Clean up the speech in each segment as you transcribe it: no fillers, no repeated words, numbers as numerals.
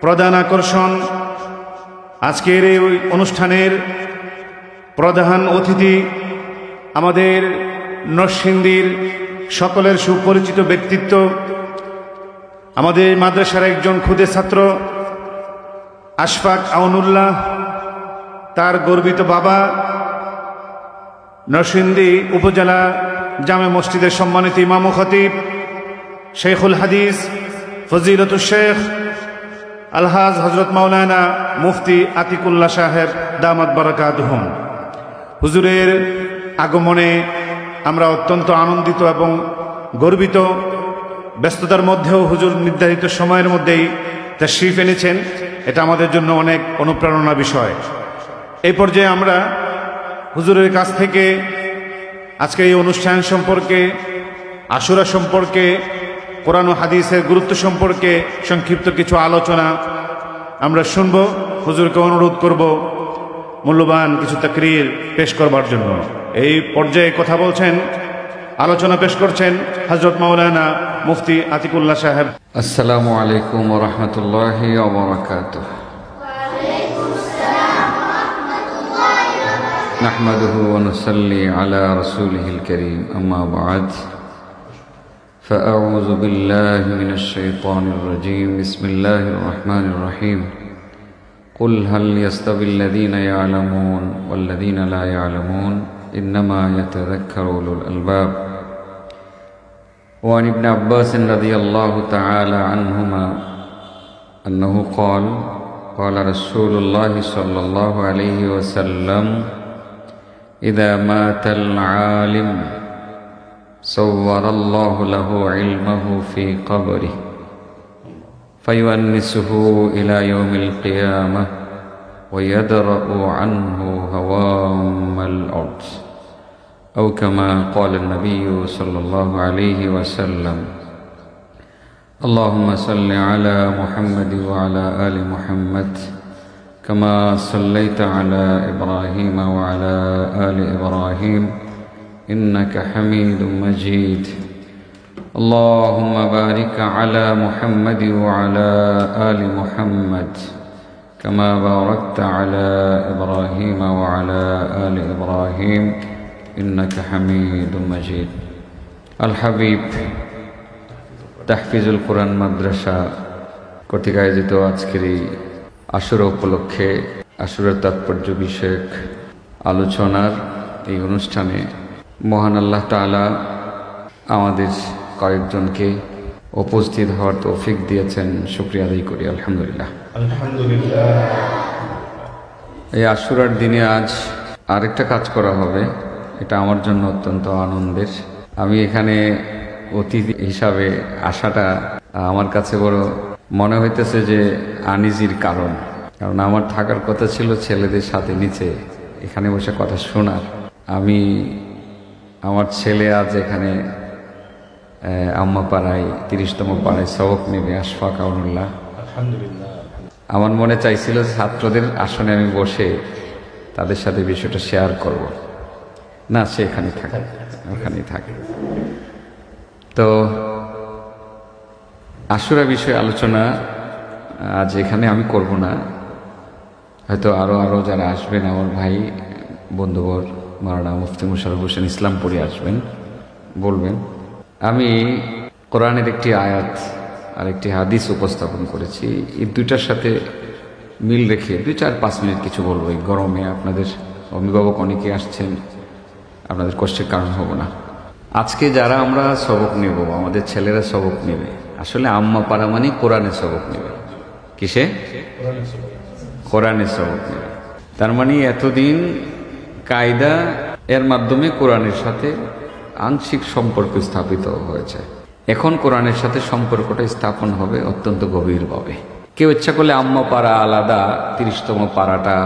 প্রধান আকর্ষণ আজকের এই অনুষ্ঠানের প্রধান অতিথি আমাদের নরসিংদীর সকলের সুপরিচিত ব্যক্তিত্ব, আমাদের মাদ্রাসার একজন খুদে ছাত্র আশফাক আউনুল্লাহ, তার গর্বিত বাবা, নরসিংদী উপজেলা জামে মসজিদের সম্মানিত ইমাম ও খতিব শেখুল হাদিস ফজিলতুল শেখ আলহাজ হজরত মাওলানা মুফতি আতিকুল্লাহ সাহেব দামাত বারাকাতুহুম। হুজুরের আগমনে আমরা অত্যন্ত আনন্দিত এবং গর্বিত। ব্যস্ততার মধ্যেও হুজুর নির্ধারিত সময়ের মধ্যেই তাশরীফ এনেছেন, এটা আমাদের জন্য অনেক অনুপ্রেরণা বিষয়। এই পর্যায়ে আমরা হুজুরের কাছ থেকে আজকে এই অনুষ্ঠান সম্পর্কে, আশুরা সম্পর্কে, কোরআন ও হাদিসের গুরুত্ব সম্পর্কে সংক্ষিপ্ত কিছু আলোচনা আমরা শুনব। হুজুরকে অনুরোধ করব মূল্যবান কিছু তাকরীর পেশ করবার জন্য। এই পর্যায়ে কথা বলছেন, আলোচনা পেশ করছেন হযরত মাওলানা মুফতি আতিকুল্লাহ সাহেব। আসসালামু আলাইকুম ওয়া রাহমাতুল্লাহি ওয়া বারাকাতুহু। নাহমাদুহু ওয়া নুসাল্লি আলা রাসূলিহিল কারীম, আম্মা বা'দ। فأعوذ بالله من الشيطان الرجيم. بسم الله الرحمن الرحيم. قل هل يستوي الذين يعلمون والذين لا يعلمون إنما يتذكر أولو الألباب. وعن ابن عباس رضي الله تعالى عنهما أنه قال قال رسول الله صلى الله عليه وسلم إذا مات العالم صور الله له علمه في قبره فيؤنسه إلى يوم القيامة ويدرأ عنه هوام الأرض، أو كما قال النبي صلى الله عليه وسلم. اللهم صل على محمد وعلى آل محمد كما صليت على إبراهيم وعلى آل إبراهيم إنك حميد مجيد. اللهم بارك على محمد وعلى آل محمد كما باركت على إبراهيم وعلى آل إبراهيم إنك حميد مجيد. الحبيب তাহফিজুল কোরআন মাদ্রাসা কর্তৃক আয়োজিত আজকের এই আশুরা উপলক্ষে আশুরার তাৎপর্য বিষয়ক আলোচনার এই অনুষ্ঠানে মহান আল্লাহ তাআলা আমাদের কয়েকজনকে উপস্থিত হওয়ার তৌফিক দিয়েছেন, শুকরিয়া আদায় করি আলহামদুলিল্লাহ। এই আশুরার দিনে আজ আরেকটা কাজ করা হবে, এটা আমার জন্য অত্যন্ত আনন্দের। আমি এখানে অতিথি হিসাবে আসাটা আমার কাছে বড় মনে হইতেছে যে আনিজির কারণ আমার থাকার কথা ছিল ছেলেদের সাথে নিচে, এখানে বসে কথা শোনার। আমার ছেলে আজ এখানে আম্মা পাড়ায় 30তম পাড়ায় সবক নেবে, আশফাক আউনুল্লাহ। আমার মনে চাইছিল ছাত্রদের আসনে আমি বসে তাদের সাথে বিষয়টা শেয়ার করব, না সে এখানেই থাকে, ওখানেই থাকে। তো আশুরা বিষয়ে আলোচনা আজ এখানে আমি করব না, হয়তো আরো যারা আসবেন আমার ভাই বন্ধুবর মাওলানা মুফতি মুশাররফ হোসেন ইসলামপুরি আসবেন, বলবেন। আমি কোরআনের একটি আয়াত আর একটি হাদিস উপস্থাপন করেছি, এই দুইটার সাথে মিল রেখে 2-4-5 মিনিট কিছু বলবো। এই গরমে আপনাদের অভিভাবক অনেকে আসছেন, আপনাদের কষ্টের কারণ হব না। আজকে যারা আমরা সবক নেব, আমাদের ছেলেরা সবক নেবে, আসলে আম্মা পাড়া মানে কোরআনের সবক নেবে। কিসে? কোরআনের সবক নেবে। তার মানে এতদিন কায়দা এর মাধ্যমে কোরআনের সাথে আংশিক সম্পর্ক স্থাপিত হয়েছে, এখন কোরআনের সাথে সম্পর্কটা স্থাপন হবে অত্যন্ত গভীরভাবে। কেউ ইচ্ছা করলে আম্মা পাড়া আলাদা 30তম পাড়াটা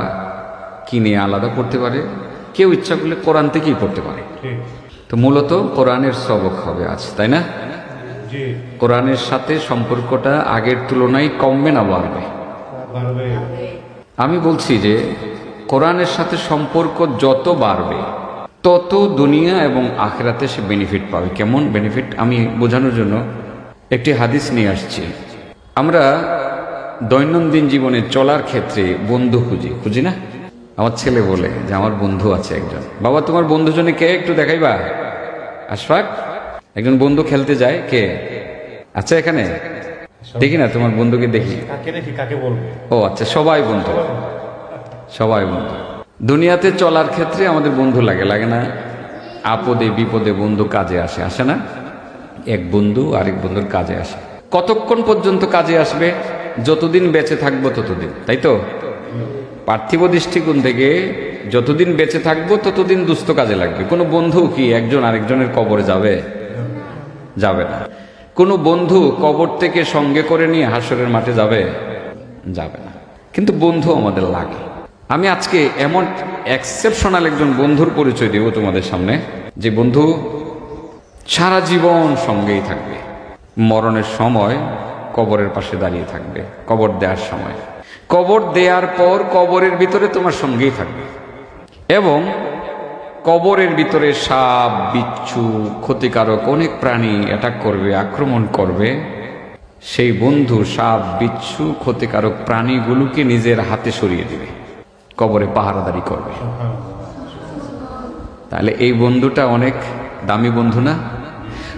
কিনে আলাদা পড়তে পারে, কেউ ইচ্ছা করলে কোরআন থেকেই পড়তে পারে। তো মূলত কোরআনের সবক হবে আজ, তাই না? কোরআনের সাথে সম্পর্কটা আগের তুলনায় কমবে না বাড়বে? আমি বলছি যে কোরআনের সাথে সম্পর্ক যত বাড়বে তত দুনিয়া এবং আখিরাতে সে বেনিফিট পাবে। কেমন বেনিফিট আমি বোঝানোর জন্য একটি হাদিস নিয়ে আসছি। আমরা দৈনন্দিন জীবনে চলার ক্ষেত্রে বন্ধু খুঁজি না? আমার ছেলে বলে যে আমার বন্ধু আছে একজন। বাবা, তোমার বন্ধু জন্য কে একটু দেখাইবা? আশফাক, একজন বন্ধু খেলতে যায়, কে আচ্ছা এখানে? দেখি না তোমার বন্ধুকে, দেখি। ও আচ্ছা, সবাই বন্ধু, সবাই বন্ধু। দুনিয়াতে চলার ক্ষেত্রে আমাদের বন্ধু লাগে না? আপদে বিপদে বন্ধু কাজে আসে না? এক বন্ধু আরেক বন্ধুর কাজে আসে। কতক্ষণ পর্যন্ত কাজে আসবে? যতদিন বেঁচে থাকবো ততদিন, তাই তো? পার্থিব দৃষ্টিকোণ থেকে যতদিন বেঁচে থাকবো ততদিন দুস্থ কাজে লাগবে। কোনো বন্ধু কি একজন আরেকজনের কবরে যাবে না। কোনো বন্ধু কবর থেকে সঙ্গে করে নিয়ে হাসরের মাঠে যাবে না। কিন্তু বন্ধু আমাদের লাগে। আমি আজকে এমন এক্সেপশনাল একজন বন্ধুর পরিচয় দেব তোমাদের সামনে, যে বন্ধু সারা জীবন সঙ্গেই থাকবে। মরণের সময় কবরের পাশে দাঁড়িয়ে থাকবে, কবর দেওয়ার সময়, কবর দেওয়ার পর কবরের ভিতরে তোমার সঙ্গেই থাকবে। এবং কবরের ভিতরে সাপ, বিচ্ছু, ক্ষতিকারক অনেক প্রাণী অ্যাটাক করবে, আক্রমণ করবে। সেই বন্ধু সাপ, বিচ্ছু, ক্ষতিকারক প্রাণীগুলোকে নিজের হাতে সরিয়ে দিবে, কবরে পাহারাদারি করবে। তাহলে এই বন্ধুটা অনেক দামি বন্ধু না?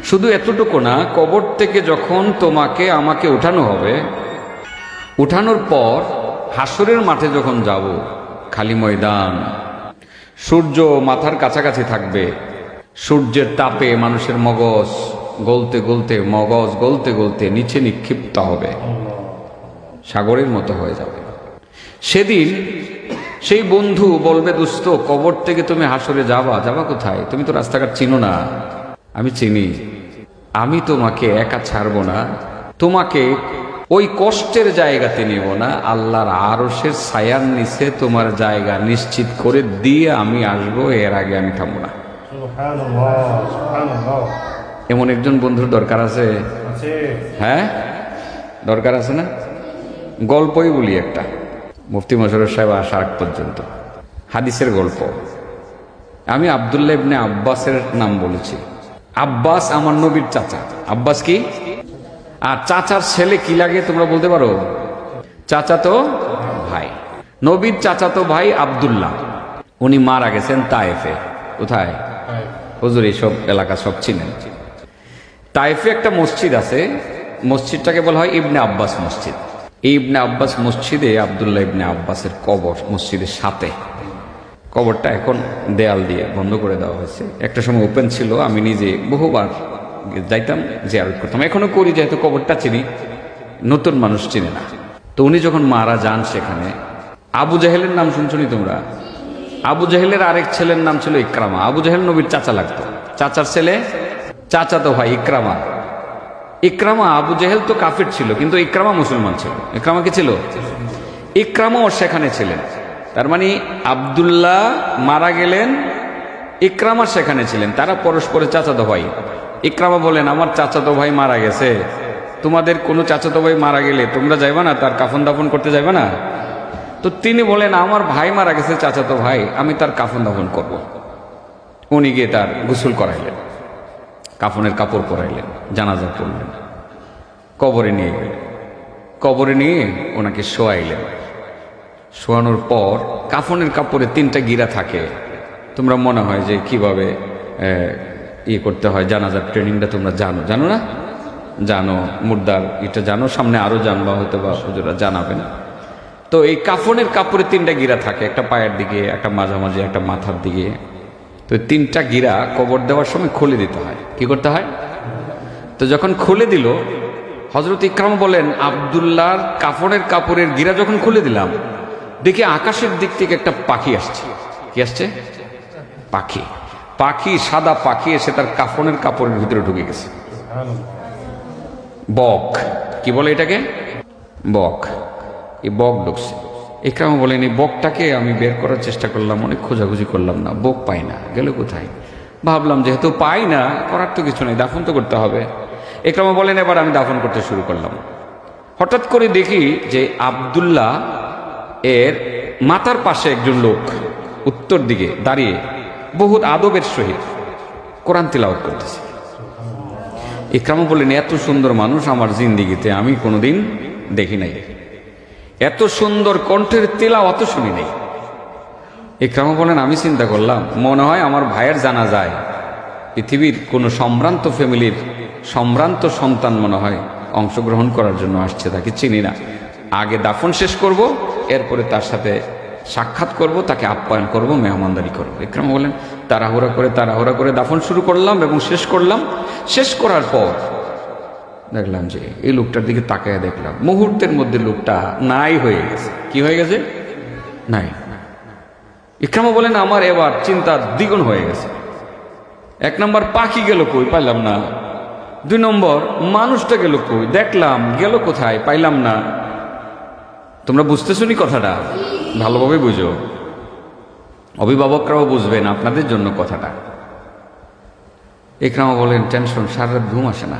শুধু এতটুকু না, কবর থেকে যখন তোমাকে আমাকে উঠানো হবে, উঠানোর পর হাসরের মাঠে যখন যাব, খালি ময়দান, সূর্য মাথার কাছাকাছি থাকবে, সূর্যের তাপে মানুষের মগজ গলতে গলতে নিচে নিক্ষিপ্ত হবে, সাগরের মতো হয়ে যাবে। সেদিন সেই বন্ধু বলবে, দোস্ত, কবর থেকে তুমি হাসরে যাবা কোথায়? তুমি তো রাস্তাঘাট চিনো না। আমি চিনি, আমি তোমাকে একা ছাড়বো না, তোমাকে ওই কষ্টের জায়গাতে নেব না, আল্লাহর আরশের ছায়ার নিচে তোমার জায়গা নিশ্চিত করে দিয়ে আমি আসবো, এর আগে আমি থামবো না। এমন একজন বন্ধুর দরকার আছে? হ্যাঁ, দরকার আছে না? গল্পই বলি একটা, মুফতি মোশাররফ সাহেব আসার আগ পর্যন্ত হাদিসের গল্প। আমি আব্দুল্লাহ ইবনে আব্বাসের নাম বলেছি। আব্বাস আমার নবীর চাচা। আব্বাস কি? আর চাচার ছেলে কি লাগে তোমরা বলতে পারো? চাচাতো ভাই। নবীর চাচাতো ভাই আব্দুল্লাহ, উনি মারা গেছেন তায়েফে। কোথায়? হুজুর এইসব এলাকা সব চিনেন। তায়েফে একটা মসজিদ আছে, মসজিদটাকে বলা হয় ইবনে আব্বাস মসজিদ। এই ইবনে আব্বাস মসজিদে আব্দুল্লাহ ইবনে আব্বাসের কবর, মসজিদের সাথে। কবরটা এখন দেয়াল দিয়ে বন্ধ করে দেওয়া হয়েছে। একটা সময় ওপেন ছিল, আমি নিজে বহুবার যাইতাম, জিয়ারত করতাম, এখনো করি, যেহেতু কবরটা চিনি, নতুন মানুষ চিনে না। তো উনি যখন মারা যান সেখানে, আবু জাহেলের নাম শুনছনি তোমরা? আবু জাহেলের আরেক ছেলের নাম ছিল ইকরামা। আবু জাহেল নবীর চাচা লাগতো, চাচার ছেলে, চাচাতো ভাই ইকরামা। ইকরামা, আবু জাহেল তো কাফির ছিল, কিন্তু ইকরামা মুসলমান ছিল। ইকরামা কি ছিল? ইকরামাও সেখানে ছিলেন। তার মানে আব্দুল্লাহ মারা গেলেন, ইকরামা সেখানে ছিলেন, তারা পরস্পরের চাচাতো ভাই। ইকরামা বলেন, আমার চাচাতো ভাই মারা গেছে, তোমাদের কোনো চাচাতো ভাই মারা গেলে তোমরা যাইবা না, তার কাফন দাফন করতে যাইবা না? তো তিনি বলেন, আমার ভাই মারা গেছে, চাচাতো ভাই, আমি তার কাফন দাফন করব। উনি গিয়ে তার গোসল করাইলেন, কাফনের কাপড় পরাইলেন, জানাজা পড়লেন, কবরে নিয়ে গেলেন, কবরে নিয়ে ওনাকে শোয়াইলেন। শোয়ানোর পর কাফনের কাপড়ে 3টা গিরা থাকে। তোমরা মনে হয় যে কিভাবে করতে হয়, জানাজার ট্রেনিংটা তোমরা জানো না? জানো, মুর্দার এটা জানো, সামনে আরো জানবা, হয়তো বা হুজুরা জানাবেন। তো এই কাফনের কাপড়ে 3টা গিরা থাকে, একটা পায়ের দিকে, একটা মাঝামাঝি, একটা মাথার দিকে। তো 3টা গিরা কবর দেওয়ার সময় খুলে দিতে হয়। কি করতে হয়? তো যখন খুলে দিল, হযরত ইকরামা বলেন, আব্দুল্লাহর কাফনের কাপড়ের গিরা যখন খুলে দিলাম, দেখি আকাশের দিক থেকে একটা পাখি আসছে। কি আসছে? পাখি, সাদা পাখি এসে তার কাফনের কাপড়ের ভিতরে ঢুকে গেছে। বক, কি বলে এটাকে? বক। এই বক ঢুকছে। ইকরামা বলেন, এই বকটাকে আমি বের করার চেষ্টা করলাম, অনেক খোঁজাখুঁজি করলাম না, বক পাই না, গেল কোথায়? ভাবলাম যেহেতু পাই না, করার তো কিছু নেই, দাফন তো করতে হবে। ইকরামা বলেন, এবার আমি দাফন করতে শুরু করলাম। হঠাৎ করে দেখি যে আব্দুল্লাহ এর মাথার পাশে একজন লোক উত্তর দিকে দাঁড়িয়ে বহুত আদবের সহিত কোরআন তিলাওয়াত করতেছে। ইকরামা বলেন, এত সুন্দর মানুষ আমার জিন্দিগিতে আমি কোনোদিন দেখি নাই। এত সুন্দর কণ্ঠের তিলাওয়াত শুনি নাই। ইকরামা বলেন আমি চিন্তা করলাম মনে হয় আমার ভাইয়ের জানা যায় পৃথিবীর কোনো সম্ভ্রান্ত ফ্যামিলির সম্ভ্রান্ত সন্তান মনে হয় অংশগ্রহণ করার জন্য আসছে, তাকে চিনি না। আগে দাফন শেষ করব, এরপরে তার সাথে সাক্ষাৎ করব, তাকে আপ্যায়ন করব, মেহমানদারি করব। ইকরামা বলেন তাড়াহুড়া করে দাফন শুরু করলাম এবং শেষ করলাম। শেষ করার পর দেখলাম যে এই লোকটার দিকে তাকায় দেখলাম মুহূর্তের মধ্যে লোকটা নাই হয়ে গেছে। কি হয়ে গেছে? নাই। ইকরামা বলেন আমার এবার চিন্তা দ্বিগুণ হয়ে গেছে। 1 নম্বর পাখি গেল কই, পাইলাম না। 2 নম্বর মানুষটা গেল কই, দেখলাম গেল কোথায়, পাইলাম না। তোমরা বুঝতেছো নি কথাটা? ভালোভাবে বুঝো, অভিভাবকরাও বুঝবেন আপনাদের জন্য কথাটা। ইকরামা বলেন টেনশন, সারা রাত ঘুম আসে না।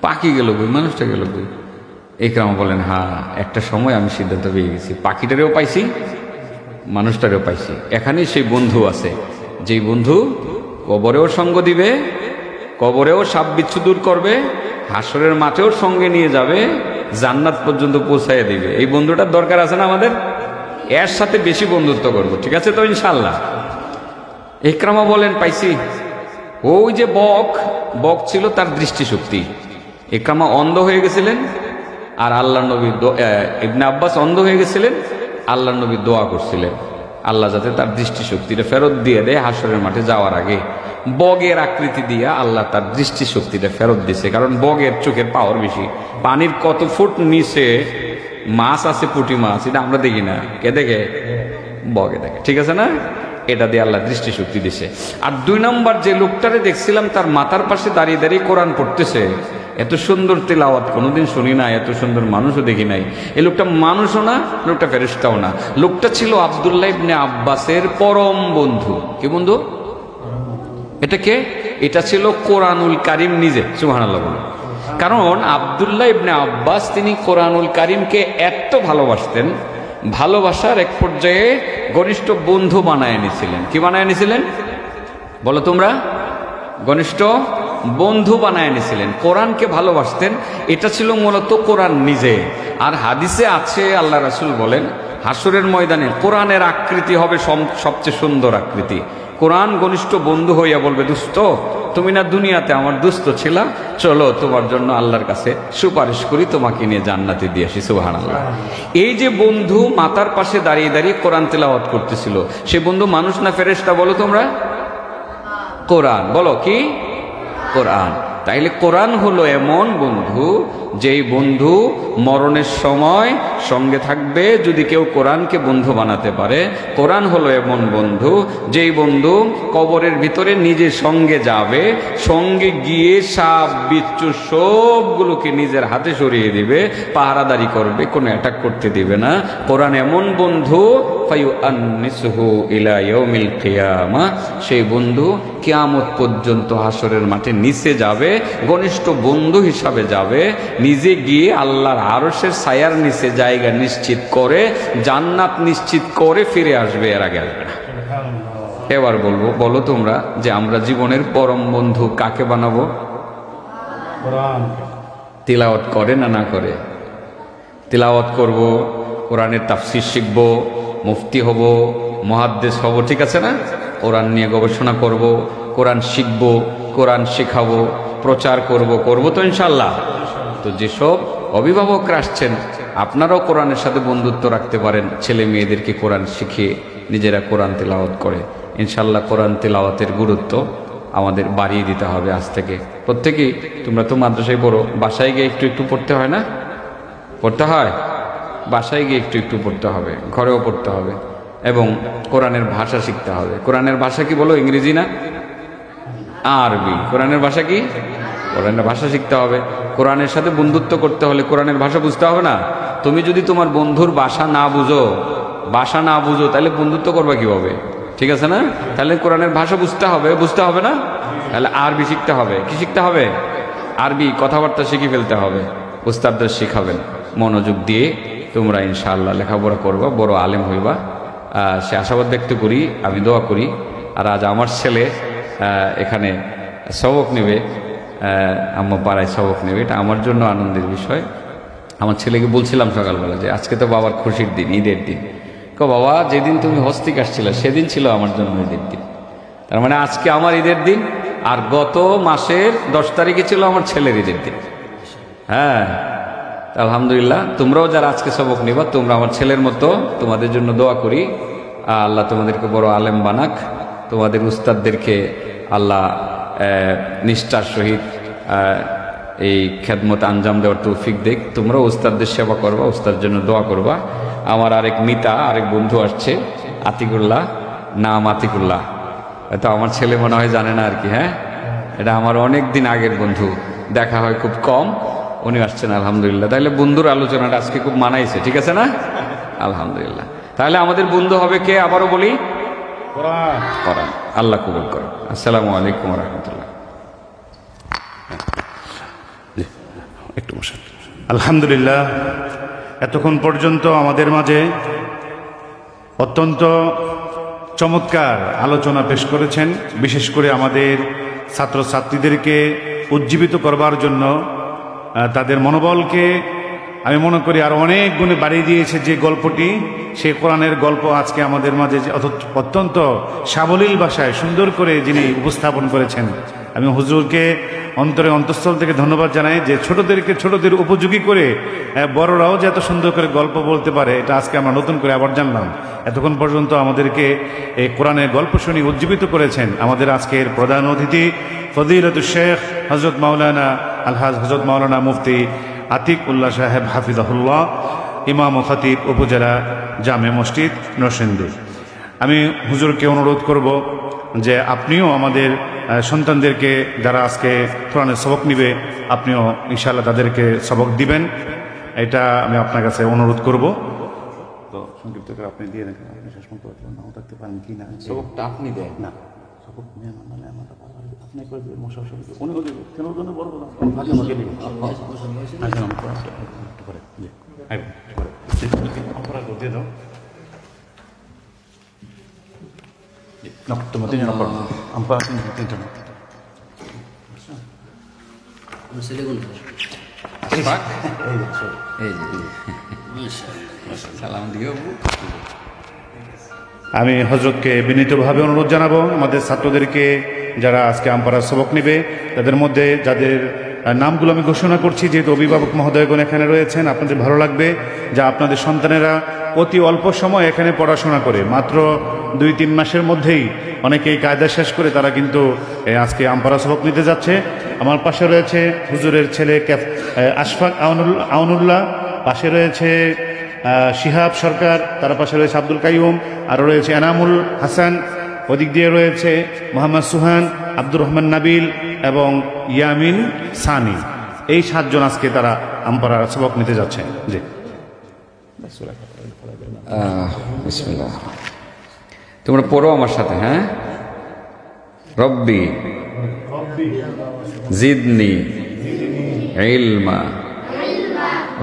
পাখি গেল কই, মানুষটা গেল কই। ইকরামা বলেন হ্যাঁ, একটা সময় আমি সিদ্ধান্ত পেয়ে গেছি, পাখিটারেও পাইছি, মানুষটারেও পাইছি। এখানেই সেই বন্ধু আছে, যেই বন্ধু কবরেও সঙ্গ দিবে, কবরেও সাপ বিচ্ছু দূর করবে, হাসরের মাঠেও সঙ্গে নিয়ে যাবে, জান্নাত পর্যন্ত পৌঁছাইয়া দিবে। এই বন্ধুটার দরকার আছে না আমাদের? এর সাথে বেশি বন্ধুত্ব করব, ঠিক আছে তো ইনশাআল্লাহ? ইকরামা বলেন পাইছি। ওই যে বক ছিল তার দৃষ্টিশক্তি। ইকরামা অন্ধ হয়ে গেছিলেন, আর আল্লাহ নবী ইবনে আব্বাস অন্ধ হয়ে গেছিলেন। আল্লাহ নবী দোয়া করছিলেন আল্লাহ যাতে তার দৃষ্টিশক্তিটা ফেরত দিয়ে দেয় হাসরের মাঠে যাওয়ার আগে। বগের আকৃতি দিয়া আল্লাহ তার দৃষ্টিশক্তিটা ফেরত দিছে, কারণ বগের চোখের পাওয়ার বেশি। পানির কত ফুট নিচে মাছ আছে, পুঁটি মাছ, এটা আমরা দেখি না, কে দেখে? বগে দেখে, ঠিক আছে না? এটা দিয়ে আল্লাহ দৃষ্টিশক্তি দিছে। আর 2 নম্বর যে লোকটারে দেখছিলাম তার মাথার পাশে দাঁড়িয়ে দাঁড়িয়ে কোরআন পড়তেছে। এত সুন্দর তেলাওয়াত কোনোদিন শুনি না, এত সুন্দর মানুষও দেখি নাই। এই লোকটা মানুষও না, লোকটা ফেরেশতাও না। লোকটা ছিল আব্দুল্লাহ ইবনে আব্বাসের পরম বন্ধু। কি বন্ধু? এটা কে? এটা ছিল কোরআনুল কারীম নিজে। সুবহানাল্লাহ বলুন। কারণ আব্দুল্লাহ ইবনে আব্বাস তিনি কোরআনুল কারীমকে এত ভালোবাসতেন, ভালোবাসার এক পর্যায়ে ঘনিষ্ঠ বন্ধু বানায় নিছিলেন। কি বানায় নিছিলেন বলো তোমরা? ঘনিষ্ঠ বন্ধু বানায় নিছিলেন। কোরআনকে ভালোবাসতেন, এটা ছিল মূলত কোরআন নিজে। আর হাদিসে আছে আল্লাহ রাসূল বলেন হাসরের ময়দানে কোরআনের আকৃতি হবে সবচেয়ে সুন্দর আকৃতি। কোরআন ঘনিষ্ঠ বন্ধু হইয়া বলবে, দোস্ত তুমি না দুনিয়াতে আমার দোস্ত ছিলা, চলো তোমার জন্য আল্লাহর কাছে সুপারিশ করি, তোমাকে নিয়ে জান্নাতে দিয়ে আসি। সুবহানাল্লাহ। এই যে বন্ধু মাথার পাশে দাঁড়িয়ে দাঁড়িয়ে কোরআন তেলাওয়াত করতেছিল, সে বন্ধু মানুষ না ফেরেশতা বলো তোমরা? কোরআন। বলো কি? কোরআন। তাইলে কোরআন হলো এমন বন্ধু, যেই বন্ধু মরণের সময় সঙ্গে থাকবে যদি কেউ কোরআনকে বন্ধু বানাতে পারে। কোরআন হলো এমন বন্ধু, যেই বন্ধু কবরের ভিতরে নিজে সঙ্গে যাবে, সঙ্গে গিয়ে সাপ বিচ্ছু সবগুলোকে নিজের হাতে সরিয়ে দিবে, পাহারাদারি করবে, কোনো অ্যাটাক করতে দিবে না। কোরআন এমন বন্ধু ফায়ুআন্নিসুহু ইলা ইয়াউমিল কিয়ামা, সেই বন্ধু কিয়ামত পর্যন্ত হাসরের মাঠে নিচে যাবে, ঘনিষ্ঠ বন্ধু হিসাবে যাবে, নিজে গিয়ে আল্লাহর আরশের ছায়ার নিচে জায়গা নিশ্চিত করে, জান্নাত নিশ্চিত করে ফিরে আসবে, এর আগে আসবে না। এবার বলো তোমরা যে আমরা জীবনের পরম বন্ধু কাকে বানাবো? তিলাওয়াত করে না করে? তিলাওয়াত করব, কোরআনের তাফসীর শিখব, মুফতি হব, মুহাদ্দিস হব, ঠিক আছে না? কোরআন নিয়ে গবেষণা করব, কোরআন শিখব, কোরআন শেখাবো, প্রচার করব তো ইনশাআল্লাহ। তো যেসব অভিভাবকরা আসছেন আপনারাও কোরআনের সাথে বন্ধুত্ব রাখতে পারেন, ছেলে মেয়েদেরকে কোরআন শিখিয়ে নিজেরা কোরআন তেলাওয়াত করে। ইনশাআল্লাহ কোরআন তেলাওয়াতের গুরুত্ব আমাদের বাড়িয়ে দিতে হবে আজ থেকে। প্রত্যেকেই, তোমরা তো মাদ্রাসায় পড়ো, বাসায় গিয়ে একটু একটু পড়তে হয় না? পড়তে হয়, বাসায় গিয়ে একটু একটু পড়তে হবে, ঘরেও পড়তে হবে, এবং কোরআনের ভাষা শিখতে হবে। কোরআনের ভাষা কি বলো? ইংরেজি না, আরবি। কোরআনের ভাষা কি? কোরআনের ভাষা শিখতে হবে। কোরআনের সাথে বন্ধুত্ব করতে হলে কোরআনের ভাষা বুঝতে হবে না? তুমি যদি তোমার বন্ধুর ভাষা না বুঝো তাহলে বন্ধুত্ব করবা কিভাবে? ঠিক আছে না? তাহলে কোরআনের ভাষা বুঝতে হবে না? তাহলে আরবি শিখতে হবে। কি শিখতে হবে? আরবি কথাবার্তা শিখে ফেলতে হবে। উস্তাদদের শিখাবেন। মনোযোগ দিয়ে তোমরা ইনশাআল্লাহ লেখাপড়া করবা, বড় আলেম হইবা, সে আশাবাদ ব্যক্ত করি, আমি দোয়া করি। আর আজ আমার ছেলে এখানে সবক নেবে, আম্মা পাড়ায় সবক নেবে, এটা আমার জন্য আনন্দের বিষয়। আমার ছেলেকে বলছিলাম সকালবেলা যে আজকে তো বাবার খুশির দিন, ঈদের দিন। বাবা, যেদিন তুমি হজ থেকে আসছিলে সেদিন ছিল আমার জন্য ঈদের দিন, তার মানে আজকে আমার ঈদের দিন, আর গত মাসের 10 তারিখে ছিল আমার ছেলের ঈদের দিন। হ্যাঁ, আলহামদুলিল্লাহ। তোমরাও যারা আজকে সবক নিবা, তোমরা আমার ছেলের মতো, তোমাদের জন্য দোয়া করি, আল্লাহ তোমাদেরকে বড় আলেম বানাক, তোমাদের উস্তাদদেরকে আল্লাহ নিষ্ঠার সহিত এই খেদমত আঞ্জাম দেওয়ার তৌফিক দেখ। তোমরাও উস্তাদদের সেবা করবা, উস্তাদের জন্য দোয়া করবা। আমার আরেক মিতা, আরেক বন্ধু আসছে, আতিকুল্লাহ, নাম আতিকুল্লাহ, তো আমার ছেলে মনে হয় জানে না আর কি। হ্যাঁ, এটা আমার অনেক দিন আগের বন্ধু, দেখা হয় খুব কম, উনি আসছেন আলহামদুলিল্লাহ। তাহলে বন্ধুর আলোচনাটা আজকে খুব মানাইছে, ঠিক আছে না? আলহামদুলিল্লাহ। তাহলে আমাদের বন্ধু হবে কে? আবারও বলি, কোরআন। আল্লাহ কবুল করুন। আসসালামু আলাইকুম ওয়া রাহমাতুল্লাহ। একটু বসেন। আলহামদুলিল্লাহ, এতক্ষণ পর্যন্ত আমাদের মাঝে অত্যন্ত চমৎকার আলোচনা পেশ করেছেন, বিশেষ করে আমাদের ছাত্রছাত্রীদেরকে উজ্জীবিত করবার জন্য তাদের মনোবলকে আমি মনে করি আরো অনেক গুণে বাড়িয়ে দিয়েছে যে গল্পটি, সেই কোরআনের গল্প আজকে আমাদের মাঝে অত্যন্ত সাবলীল ভাষায় সুন্দর করে যিনি উপস্থাপন করেছেন। আমি হুজুরকে অন্তরে অন্তঃস্থল থেকে ধন্যবাদ জানাই যে ছোটদেরকে ছোটদের উপযোগী করে বড়রাও যে এত সুন্দর করে গল্প বলতে পারে, এটা আজকে আমরা নতুন করে আবার জানলাম। এতক্ষণ পর্যন্ত আমাদেরকে এই কোরআনের গল্প শুনি উজ্জীবিত করেছেন আমাদের আজকের প্রধান অতিথি ফজিলতুল শেখ হযরত মাওলানা আলহাজ হযরত মাওলানা মুফতি আতিক উল্লাহ সাহেব হাফিজাহুল্লাহ, ইমাম ও খতিব উপজেলা জামে মসজিদ নরসিংদী। আমি হুজুরকে অনুরোধ করব যে আপনিও আমাদের সন্তানদেরকে যারা আজকে কোরআনের সবক নিবে, আপনিও ইনশাআল্লাহ তাদেরকে সবক দিবেন, এটা আমি আপনার কাছে অনুরোধ করব। তো সংক্ষিপ্ত করে আপনি দিয়ে দেখেন, আপনি শেষ পর্যন্ত নাও থাকতে পারেন কি না, সবকটা আপনি দেন না, সবক নিয়ে মানে আমরা আপনি করে দেবেন, মশা উনি কেন জন্য বড় কথা আগে আমাকে দিবেন দিয়ে দাও না, তোমার তিনজন আমরা তিনজন আমি হযরতকে বিনীতভাবে অনুরোধ জানাবো আমাদের ছাত্রদেরকে যারা আজকে আমপাড়ার সবক নেবে তাদের মধ্যে যাদের নামগুলো আমি ঘোষণা করছি, যেহেতু অভিভাবক মহোদয়গণ এখানে রয়েছেন, আপনাদের ভালো লাগবে যে আপনাদের সন্তানেরা অতি অল্প সময় এখানে পড়াশোনা করে, মাত্র 2-3 মাসের মধ্যেই অনেকেই কায়দা শেষ করে তারা কিন্তু আজকে আমপাড়া সবক নিতে যাচ্ছে। আমার পাশে রয়েছে হুজুরের ছেলে আশফাক আউনুল্লাহ, পাশে রয়েছে শিহাব সরকার, তার পাশে রয়েছে আব্দুল কাইয়ুম, আরও রয়েছে এনামুল হাসান, ওদিক দিয়ে রয়েছে মোহাম্মদ সুহান, আব্দুর রহমান নাবিল এবং ইয়ামিন সানি। এই 7 জন আজকে তারা আমপাড়া সবক নিতে যাচ্ছে। জি, বিসমিল্লাহ। তোমরা পড়ো আমার সাথে। হ্যাঁ, রব্বি জিদনি ইলমা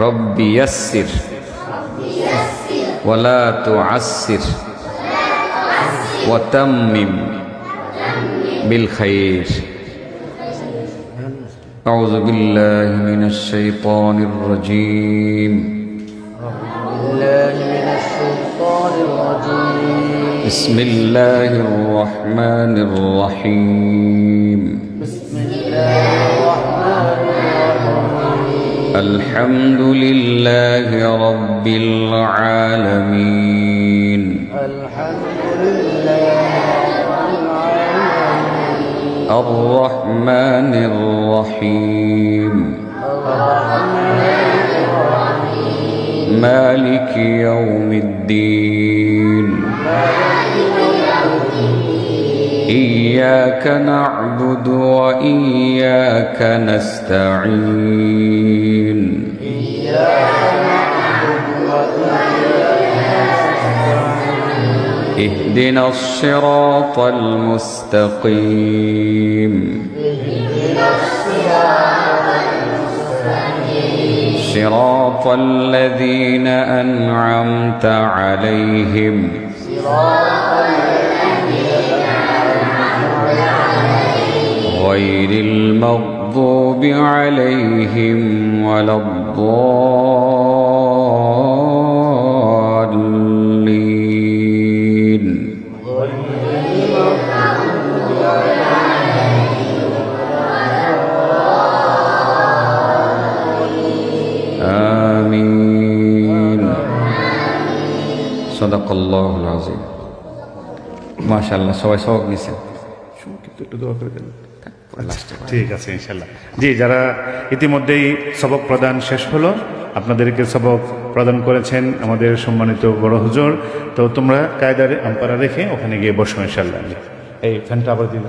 রব্বি ইয়াসসির ওয়ালা তুআসসির ওয়া তাম্মিম বিল খাইর। আউযু বিল্লাহি মিনাশ শাইতানির রাজীম। بسم الله الرحمن الرحيم. الحمد لله رب العالمين. الرحمن الرحيم. مالك يوم الدين. إياك نعبد وإياك نستعين. اهدنا الصراط المستقيم. صراط الذين أنعمت عليهم غير المغضوب المغضوب عليهم ولا الضالين آمين صدق الله العظيم ما شاء الله সবাই সবক নিছেন ঠিক আছে ইনশাল্লাহ। জি, যারা ইতিমধ্যেই সবক প্রদান শেষ হলো, আপনাদেরকে সবক প্রদান করেছেন আমাদের সম্মানিত বড় হুজুর। তো তোমরা কায়দারে আম্পারা রেখে ওখানে গিয়ে বসো ইনশাল্লাহ। এই ফ্যানটা আবার দিল,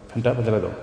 ফ্যানটা আবার জ্বালা দাও।